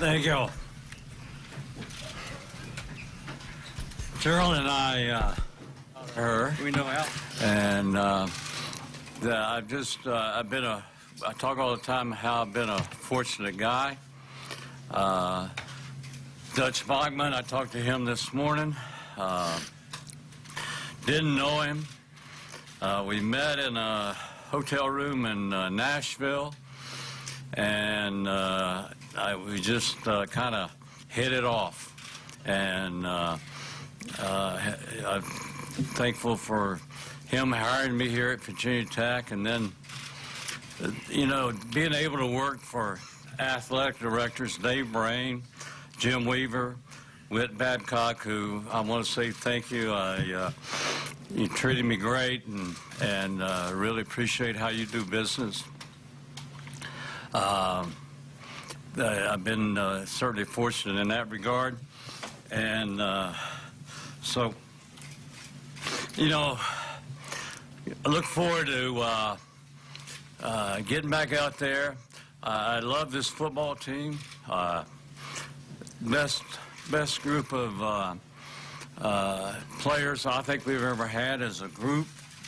Thank you. Cheryl and I, we know Al. And I talk all the time how I've been a fortunate guy. Dutch Bachman, I talked to him this morning. Didn't know him. We met in a hotel room in Nashville, and we just kind of hit it off. And I'm thankful for him hiring me here at Virginia Tech, and then, you know, being able to work for athletic directors Dave Brain, Jim Weaver, Whit Babcock, who I want to say thank you. You treated me great, and really appreciate how you do business. I've been certainly fortunate in that regard, and so, you know, I look forward to getting back out there. I love this football team. Best group of players I think we've ever had as a group.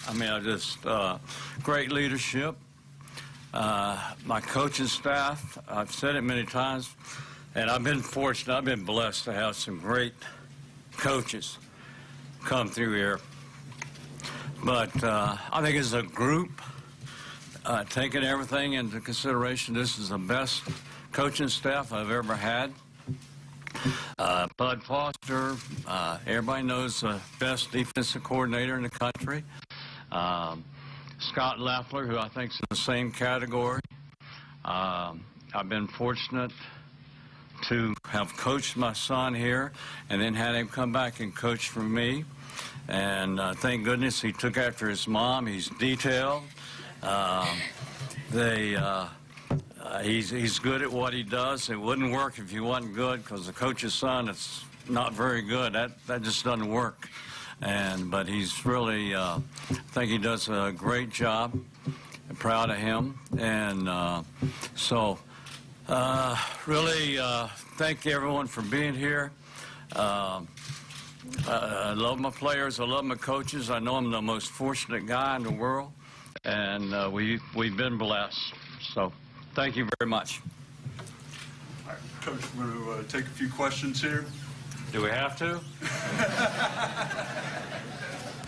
I mean, great leadership. My coaching staff, I've said it many times, and I've been fortunate, I've been blessed to have some great coaches come through here. But I think as a group, taking everything into consideration, this is the best coaching staff I've ever had. Bud Foster, everybody knows the best defensive coordinator in the country. Scott Leffler, who I think is in the same category. I've been fortunate to have coached my son here and then had him come back and coach for me. And thank goodness he took after his mom. He's detailed. He's good at what he does. It wouldn't work if he wasn't good, because the coach's son is not very good. That just doesn't work. But he's really, I think he does a great job. I'm proud of him. And really thank everyone for being here. I love my players. I love my coaches. I know I'm the most fortunate guy in the world, and we've been blessed. So thank you very much. All right, Coach, we're going to take a few questions here. Do we have to?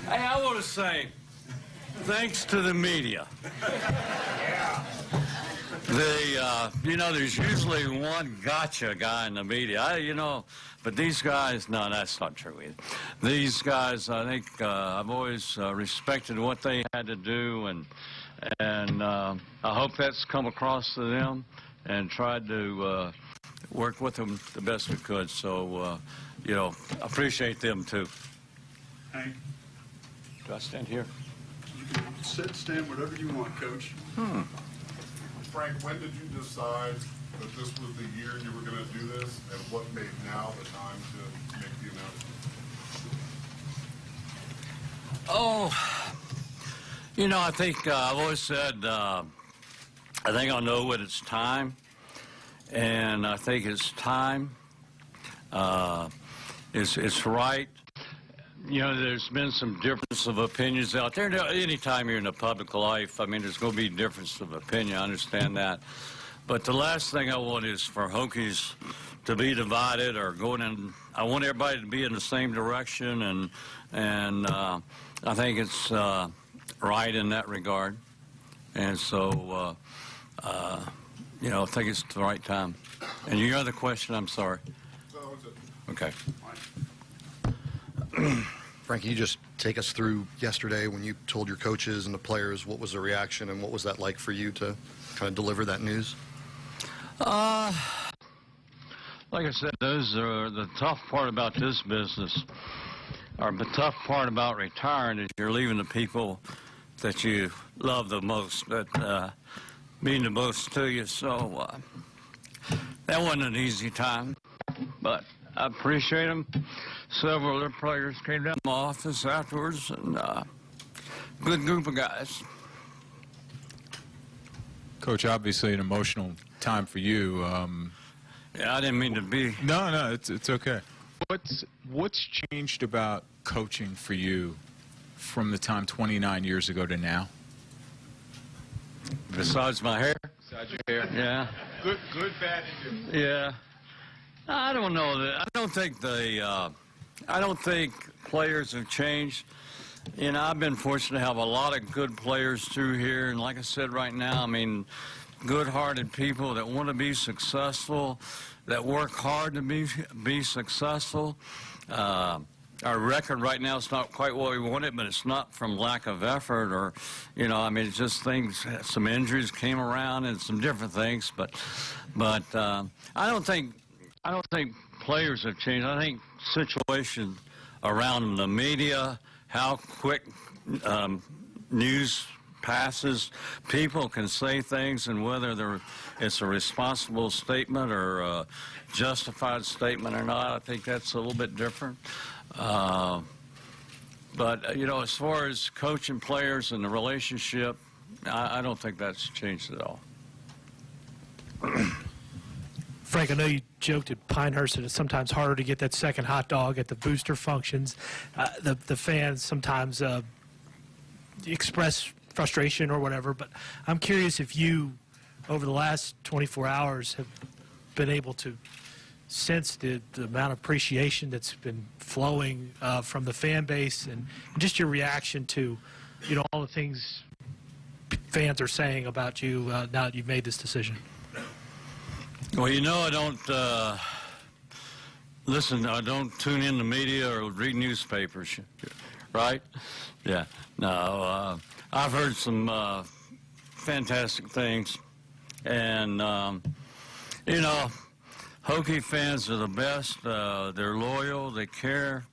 Hey, I want to say thanks to the media. You know, there's usually one gotcha guy in the media. But these guys, no, that's not true either. These guys, I think I've always respected what they had to do, and I hope that's come across to them, and tried to work with them the best we could. So, I appreciate them too. Hank? Do I stand here? You can sit, stand, whatever you want, Coach. Frank, when did you decide that this was the year you were going to do this, and what made now the time to make the announcement? I think I've always said, I think I know when it's time, and I think it's time. It's right. There's been some difference of opinions out there. Anytime you're in the public life, I mean, there's going to be difference of opinion. I understand that. But the last thing I want is for Hokies to be divided or going in. I want everybody to be in the same direction, and I think it's right in that regard. And so, I think it's the right time. And your other question, I'm sorry. That was it. Okay. Frank, can you just take us through yesterday when you told your coaches and the players, what was the reaction, and what was that like for you to kind of deliver that news? Like I said, those are the tough part about this business, or the tough part about retiring is you're leaving the people that you love the most, that mean the most to you. So that wasn't an easy time, but I appreciate them. Several other players came down to my office afterwards, and good group of guys. Coach, obviously an emotional time for you. Yeah, I didn't mean to be. No, it's okay. What's changed about coaching for you from the time 29 years ago to now? Besides my hair? Besides your hair. Yeah. Good, bad, and good. Yeah. I don't know that. I don't think players have changed. You know, I've been fortunate to have a lot of good players through here, and like I said right now, I mean, good-hearted people that want to be successful, that work hard to be successful. Our record right now is not quite what we wanted, but it's not from lack of effort or, you know, I mean, it's just things, some injuries came around and some different things, but I don't think players have changed. I think situation around the media, how quick news passes, people can say things, and whether it's a responsible statement or a justified statement or not, I think that's a little bit different. But, you know, as far as coaching players and the relationship, I don't think that's changed at all. Frank, I know you joked at Pinehurst that it's sometimes harder to get that second hot dog at the booster functions. The fans sometimes express frustration or whatever, but I'm curious if you, over the last 24 hours, have been able to sense the amount of appreciation that's been flowing from the fan base, and just your reaction to, you know, all the things fans are saying about you now that you've made this decision. Well, you know, I don't I don't tune in the media or read newspapers, right? Yeah. No, I've heard some fantastic things, and you know, Hokie fans are the best. They're loyal. They care.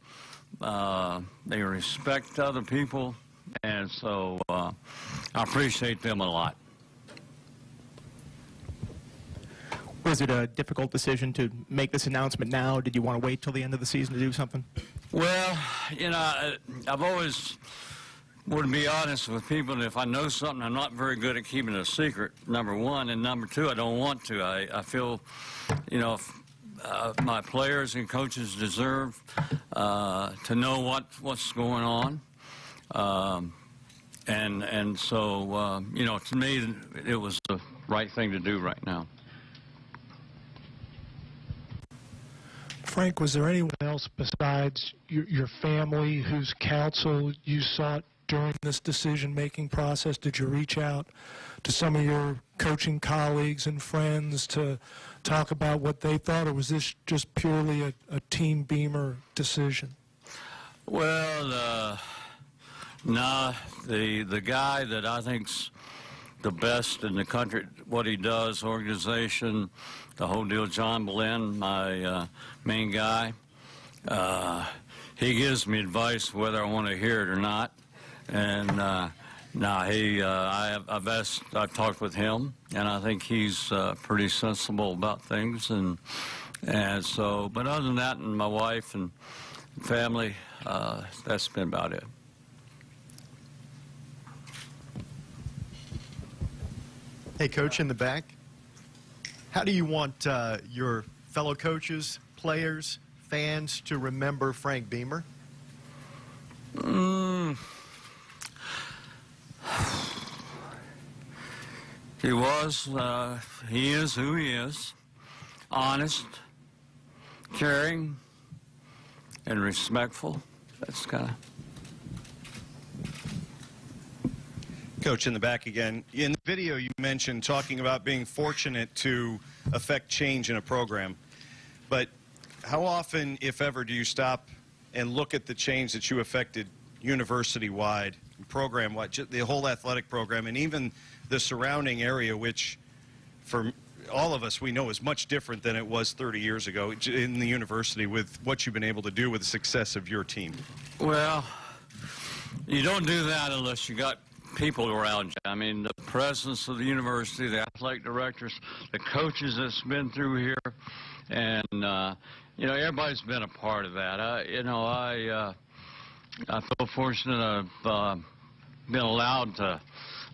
They respect other people, and so I appreciate them a lot. Was it a difficult decision to make this announcement now? Did you want to wait till the end of the season to do something? Well, you know, I've always would be honest with people, and if I know something, I'm not very good at keeping it a secret, number one, and number two, I don't want to. I feel, you know, my players and coaches deserve to know what's going on, and so, you know, to me, it was the right thing to do right now. Frank, was there anyone else besides your family whose counsel you sought during this decision-making process? Did you reach out to some of your coaching colleagues and friends to talk about what they thought, or was this just purely a Team Beamer decision? Well, nah, the guy that I think's the best in the country, what he does, organization, the whole deal, John Boleyn, my main guy, he gives me advice whether I want to hear it or not. And I've talked with him, and I think he's pretty sensible about things. And so, but other than that, and my wife and family, that's been about it. Hey, Coach, in the back, how do you want your fellow coaches, players, fans to remember Frank Beamer? He is who he is, honest, caring, and respectful. That's kind of... Coach, in the back again. In the video, you mentioned talking about being fortunate to affect change in a program. But how often, if ever, do you stop and look at the change that you affected university-wide, program-wide, the whole athletic program, and even the surrounding area, which for all of us we know is much different than it was 30 years ago in the university, with what you've been able to do with the success of your team? Well, you don't do that unless you got people around you. I mean, the presidents of the university, the athletic directors, the coaches that's been through here, and you know, everybody's been a part of that. I feel fortunate I've been allowed to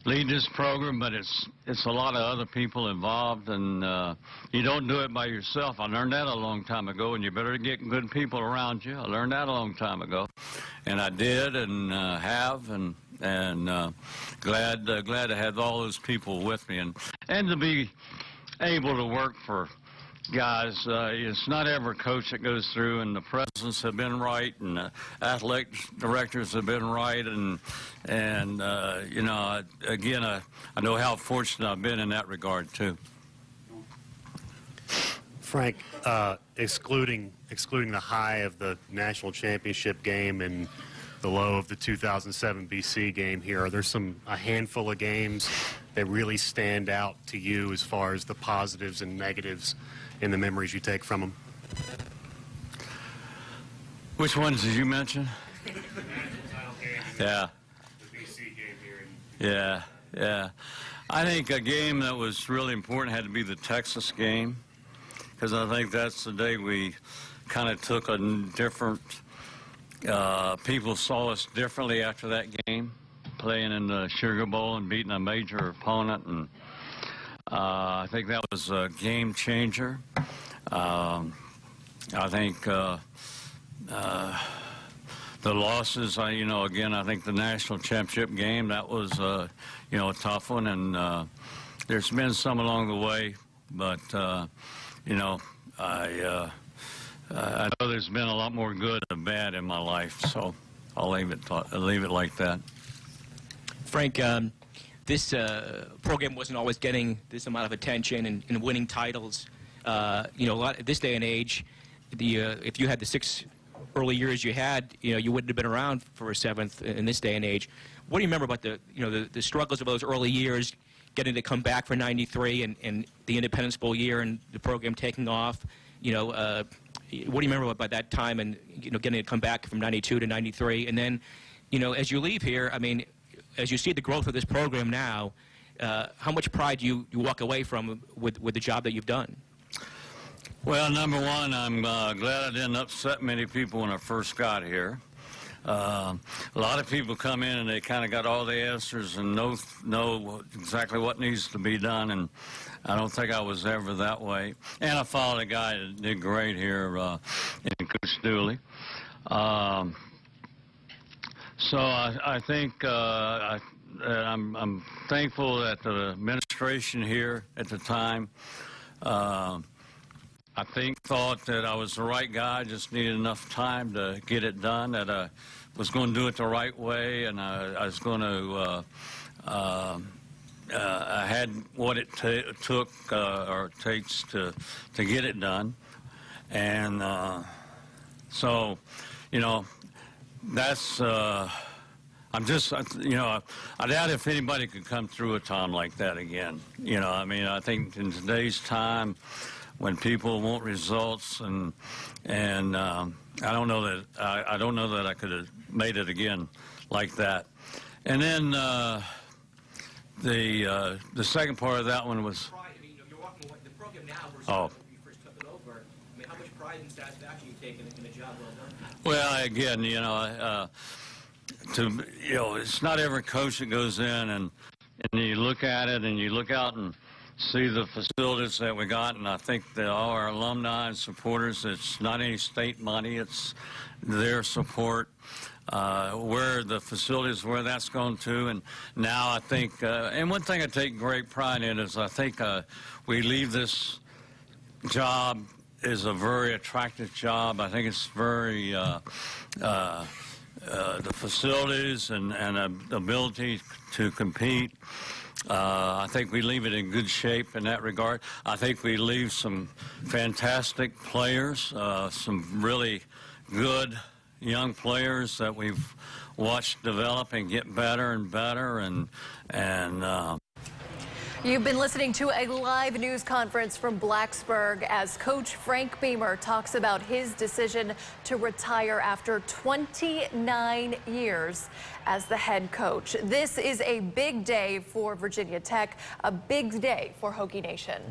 lead this program, but it's a lot of other people involved, and you don't do it by yourself. I learned that a long time ago, and you better get good people around you. I learned that a long time ago, and I did, and have, and glad to have all those people with me, and to be able to work for guys. It's not every coach that goes through, and the presidents have been right, and the athletic directors have been right, and you know, again, I know how fortunate I've been in that regard too. Frank, excluding the high of the national championship game and the low of the 2007 BC game here, are there a handful of games that really stand out to you as far as the positives and negatives in the memories you take from them? Which ones did you mention? Yeah. The BC game here. Yeah. I think a game that was really important had to be the Texas game, because I think that's the day we kind of took a different, people saw us differently after that game, playing in the Sugar Bowl and beating a major opponent, and I think that was a game changer. I think the losses, you know, again, I think the national championship game, that was, you know, a tough one, and there's been some along the way, but, you know, I know there's been a lot more good than bad in my life, so I'll leave it like that. Frank, this program wasn't always getting this amount of attention and winning titles. You know, at this day and age, if you had the 6 early years you had, you know, you wouldn't have been around for a 7th in this day and age. What do you remember about the struggles of those early years, getting to come back for '93 and the Independence Bowl year and the program taking off? You know, what do you remember about that time and, you know, getting to come back from '92 to '93? And then, you know, as you leave here, I mean, as you see the growth of this program now, how much pride do you walk away from with the job that you've done? Well, number one, I'm glad I didn't upset many people when I first got here. A lot of people come in and they kind of got all the answers and know exactly what needs to be done, and I don't think I was ever that way. And I followed a guy that did great here in Coach Dooley. So I think I'm thankful that the administration here at the time, I think thought that I was the right guy, just needed enough time to get it done, that I was going to do it the right way, and I was going to, I had what it took or takes to get it done. And so, you know, that's, I'm just, you know, I doubt if anybody could come through a time like that again. You know, I mean, I think in today's time, when people want results, and I don't know that I could have made it again like that. And then the second part of that one was. Pride, I mean, you're walking away, the program now versus when you first took it over. I mean, how much pride and satisfaction you take in a job well done? Well, again, you know, you know, it's not every coach that goes in and you look at it and you look out and see the facilities that we got, and I think that all our alumni and supporters, it's not any state money, it's their support, where the facilities, where that's going to. And now I think, and one thing I take great pride in is I think we leave this job is a very attractive job. I think it's very, the facilities and the ability to compete, I think we leave it in good shape in that regard. I think we leave some fantastic players, some really good young players that we've watched develop and get better and better. You've been listening to a live news conference from Blacksburg as Coach Frank Beamer talks about his decision to retire after 29 years as the head coach. This is a big day for Virginia Tech, a big day for Hokie Nation.